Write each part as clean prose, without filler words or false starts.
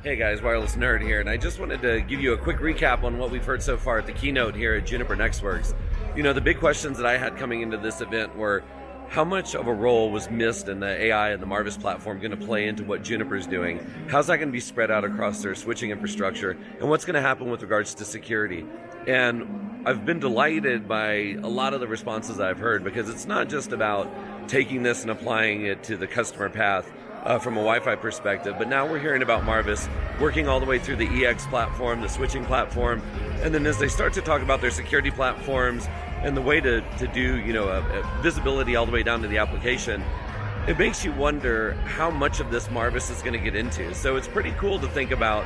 Hey guys, Wireless Nerd here, and I just wanted to give you a quick recap on what we've heard so far at the keynote here at Juniper NXTWORK. You know, the big questions that I had coming into this event were how much of a role was Mist and the AI and the Marvis platform going to play into what Juniper's doing? How's that going to be spread out across their switching infrastructure? And what's going to happen with regards to security? And I've been delighted by a lot of the responses I've heard, because it's not just about taking this and applying it to the customer path from a Wi-Fi perspective, but now we're hearing about Marvis working all the way through the EX platform, the switching platform, and then as they start to talk about their security platforms and the way to do, you know, a visibility all the way down to the application, it makes you wonder how much of this Marvis is going to get into. So it's pretty cool to think about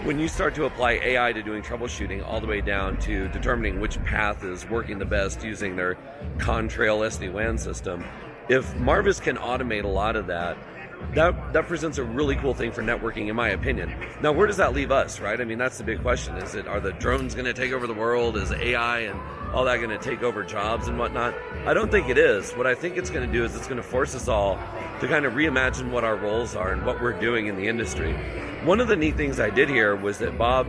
when you start to apply AI to doing troubleshooting all the way down to determining which path is working the best using their Contrail SD-WAN system. If Marvis can automate a lot of that, that presents a really cool thing for networking, in my opinion. Now, where does that leave us, right? I mean, that's the big question. Are the drones going to take over the world? Is AI and all that going to take over jobs and whatnot? I don't think it is. What I think it's going to do is it's going to force us all to kind of reimagine what our roles are and what we're doing in the industry. One of the neat things I did here was that Bob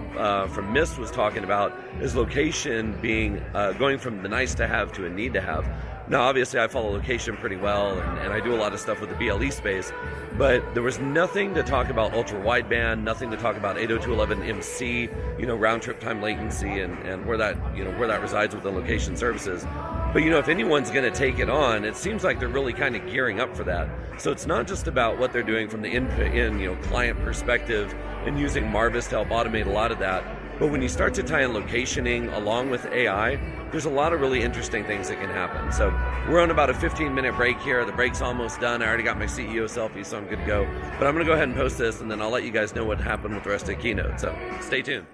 from Mist was talking about is location being going from the nice to have to a need to have. Now, obviously, I follow location pretty well, and I do a lot of stuff with the BLE space, but there was nothing to talk about ultra-wideband, nothing to talk about 802.11MC, you know, round-trip time latency, and where that, you know, where that resides within location services. But, you know, if anyone's going to take it on, it seems like they're really kind of gearing up for that. So it's not just about what they're doing from the client perspective and using Marvis to help automate a lot of that. But when you start to tie in locationing along with AI, there's a lot of really interesting things that can happen. So we're on about a 15-minute break here. The break's almost done. I already got my CEO selfie, so I'm good to go. But I'm going to go ahead and post this, and then I'll let you guys know what happened with the rest of the keynote. So stay tuned.